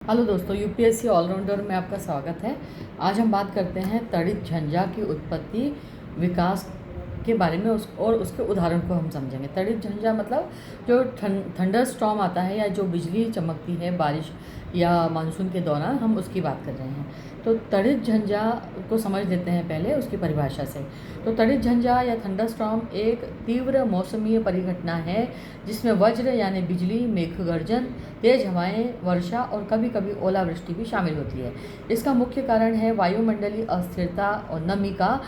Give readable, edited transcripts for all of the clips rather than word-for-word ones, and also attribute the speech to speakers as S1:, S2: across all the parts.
S1: Hello दोस्तों, UPSC allrounder में आपका स्वागत है। आज हम बात करते हैं तड़ित झंझा की उत्पत्ति, विकास के बारे में और उसके उदाहरण को हम समझेंगे। तड़ित झंझा मतलब जो थंडर स्टॉर्म आता है या जो बिजली चमकती है बारिश या मानसून के दौरान, हम उसकी बात कर रहे हैं। तो तड़ित झंझा को समझ लेते हैं पहले उसकी परिभाषा से। तो तड़ित झंझा या थंडर स्टॉर्म एक तीव्र मौसमीय परिघटना है जिसमें वज्र यानी बिजली, मेघगर्जन, तेज हवाएं, वर्षा और कभी कभी ओलावृष्टि भी शामिल होती है। इसका मुख्य कारण है वायुमंडलीय अस्थिरता और नमी का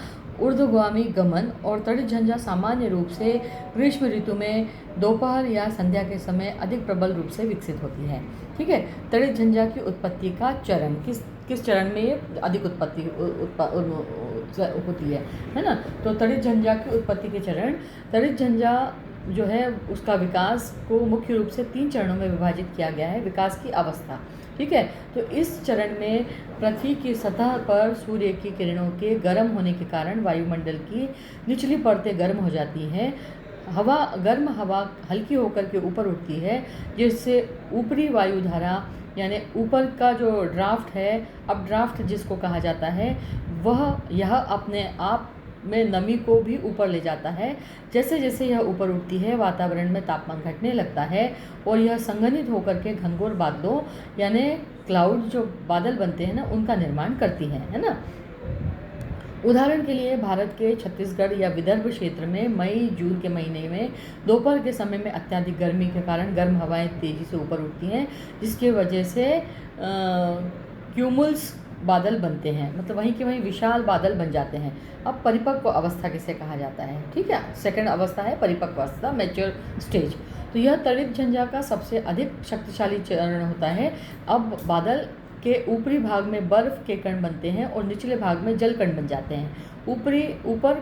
S1: ऊर्ध्वगामी गमन। और तड़ित झंझा सामान्य रूप से ग्रीष्म ऋतु में दोपहर या संध्या के समय अधिक प्रबल रूप से विकसित होती है। ठीक है। तड़ित झंझा की उत्पत्ति का चरण किस किस चरण में ये अधिक उत्पत्ति होती है ना। तो तड़ित झंझा की उत्पत्ति के चरण, तड़ित झंझा जो है उसका विकास को मुख्य रूप से 3 चरणों में विभाजित किया गया है। विकास की अवस्था, ठीक है। तो इस चरण में पृथ्वी की सतह पर सूर्य की किरणों के गर्म होने के कारण वायुमंडल की निचली परतें गर्म हो जाती हैं। गर्म हवा हल्की होकर के ऊपर उठती है, जिससे ऊपरी वायुधारा यानी ऊपर का जो ड्राफ्ट है, अब ड्राफ्ट जिसको कहा जाता है, यह अपने आप में नमी को भी ऊपर ले जाता है। जैसे जैसे यह ऊपर उठती है, वातावरण में तापमान घटने लगता है और यह संघनित होकर के घनघोर बादलों यानी क्लाउड, जो बादल बनते हैं ना, उनका निर्माण करती है ना। उदाहरण के लिए भारत के छत्तीसगढ़ या विदर्भ क्षेत्र में मई जून के महीने में दोपहर के समय में अत्यधिक गर्मी के कारण गर्म हवाएं तेजी से ऊपर उठती हैं, जिसके वजह से क्यूमुल्स बादल बनते हैं, मतलब वहीं के वहीं विशाल बादल बन जाते हैं। अब परिपक्व अवस्था किसे कहा जाता है, ठीक है। सेकंड अवस्था है परिपक्व अवस्था, मैच्योर स्टेज। तो यह तड़ित झंझा का सबसे अधिक शक्तिशाली चरण होता है। अब बादल के ऊपरी भाग में बर्फ के कण बनते हैं और निचले भाग में जल कण बन जाते हैं। ऊपर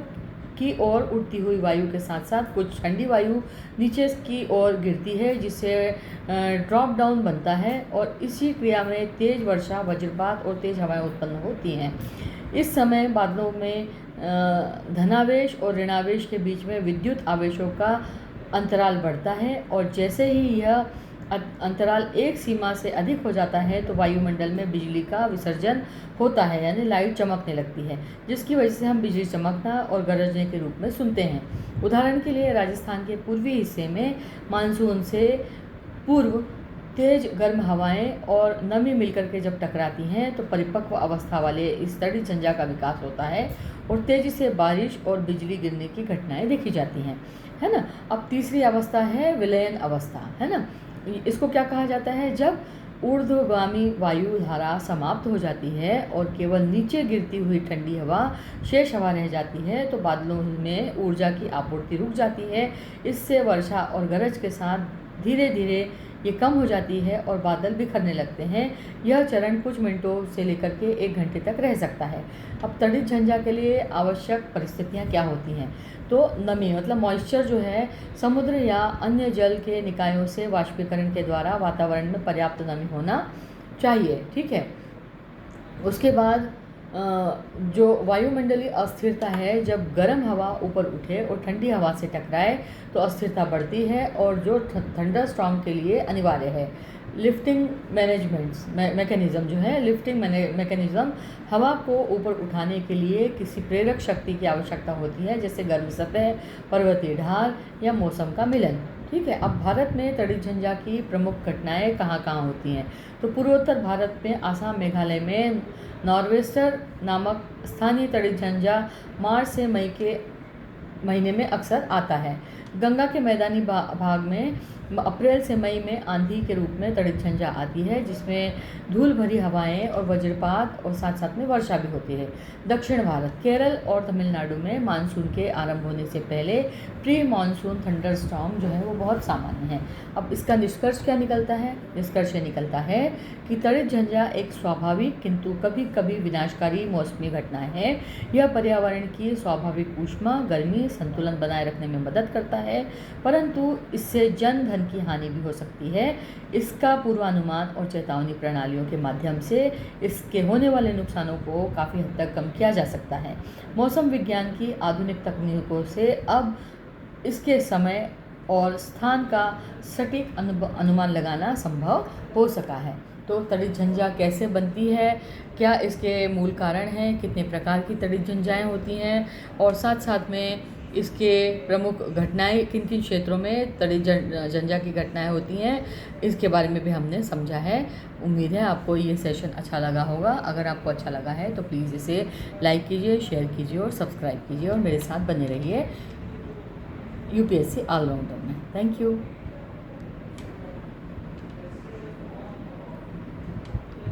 S1: की ओर उड़ती हुई वायु के साथ साथ कुछ ठंडी वायु नीचे की ओर गिरती है, जिससे ड्रॉप डाउन बनता है और इसी क्रिया में तेज वर्षा, वज्रपात और तेज हवाएं उत्पन्न होती हैं। इस समय बादलों में धनावेश और ऋणावेश के बीच में विद्युत आवेशों का अंतराल बढ़ता है और जैसे ही यह अंतराल एक सीमा से अधिक हो जाता है तो वायुमंडल में बिजली का विसर्जन होता है, यानी लाइट चमकने लगती है, जिसकी वजह से हम बिजली चमकना और गरजने के रूप में सुनते हैं। उदाहरण के लिए राजस्थान के पूर्वी हिस्से में मानसून से पूर्व तेज गर्म हवाएं और नमी मिलकर के जब टकराती हैं तो परिपक्व अवस्था वाले इस तड़ित झंझा का विकास होता है और तेजी से बारिश और बिजली गिरने की घटनाएं देखी जाती हैं, है ना। अब तीसरी अवस्था है विलयन अवस्था, है ना। इसको क्या कहा जाता है, जब ऊर्ध्वगामी वायु धारा समाप्त हो जाती है और केवल नीचे गिरती हुई ठंडी हवा शेष हवा रह जाती है, तो बादलों में ऊर्जा की आपूर्ति रुक जाती है। इससे वर्षा और गरज के साथ धीरे धीरे ये कम हो जाती है और बादल बिखरने लगते हैं। यह चरण कुछ मिनटों से लेकर के 1 घंटे तक रह सकता है। अब तड़ित झंझा के लिए आवश्यक परिस्थितियाँ क्या होती हैं, तो नमी मतलब मॉइस्चर जो है, समुद्र या अन्य जल के निकायों से वाष्पीकरण के द्वारा वातावरण में पर्याप्त नमी होना चाहिए, ठीक है। उसके बाद जो वायुमंडलीय अस्थिरता है, जब गर्म हवा ऊपर उठे और ठंडी हवा से टकराए तो अस्थिरता बढ़ती है और जो थंडर स्टॉर्म के लिए अनिवार्य है। लिफ्टिंग मैकेनिज्म जो है, लिफ्टिंग मैकेनिज्म, हवा को ऊपर उठाने के लिए किसी प्रेरक शक्ति की आवश्यकता होती है, जैसे गर्म सतह, पर्वतीय ढाल या मौसम का मिलन, ठीक है। अब भारत में तड़ित झंझा की प्रमुख घटनाएं कहाँ कहाँ होती हैं, तो पूर्वोत्तर भारत में आसाम, मेघालय में नॉर्वेस्टर नामक स्थानीय तड़ित झंझा मार्च से मई के महीने में अक्सर आता है। गंगा के मैदानी भाग में अप्रैल से मई में आंधी के रूप में तड़ित झंझा आती है, जिसमें धूल भरी हवाएं और वज्रपात और साथ साथ में वर्षा भी होती है। दक्षिण भारत, केरल और तमिलनाडु में मानसून के आरंभ होने से पहले प्री मानसून थंडर स्टॉर्म जो है वो बहुत सामान्य है। अब इसका निष्कर्ष क्या निकलता है, निष्कर्ष ये निकलता है कि तड़ित झंझा एक स्वाभाविक किंतु कभी कभी विनाशकारी मौसमी घटना है। यह पर्यावरण की स्वाभाविक ऊष्मा गर्मी संतुलन बनाए रखने में मदद करता है, परंतु इससे जन धन की हानि भी हो सकती है। इसका पूर्वानुमान और चेतावनी प्रणालियों के माध्यम से इसके होने वाले नुकसानों को काफ़ी हद तक कम किया जा सकता है। मौसम विज्ञान की आधुनिक तकनीकों से अब इसके समय और स्थान का सटीक अनुमान लगाना संभव हो सका है। तो तड़ित झंझा कैसे बनती है, क्या इसके मूल कारण हैं, कितने प्रकार की तड़ित झंझाएँ होती हैं, और साथ साथ में इसके प्रमुख घटनाएं किन किन क्षेत्रों में तड़ित झंझा की घटनाएं होती हैं, इसके बारे में भी हमने समझा है। उम्मीद है आपको ये सेशन अच्छा लगा होगा। अगर आपको अच्छा लगा है तो प्लीज़ इसे लाइक कीजिए, शेयर कीजिए और सब्सक्राइब कीजिए, और मेरे साथ बने रहिए यूपीएससी ऑलराउंडर में। Thank you.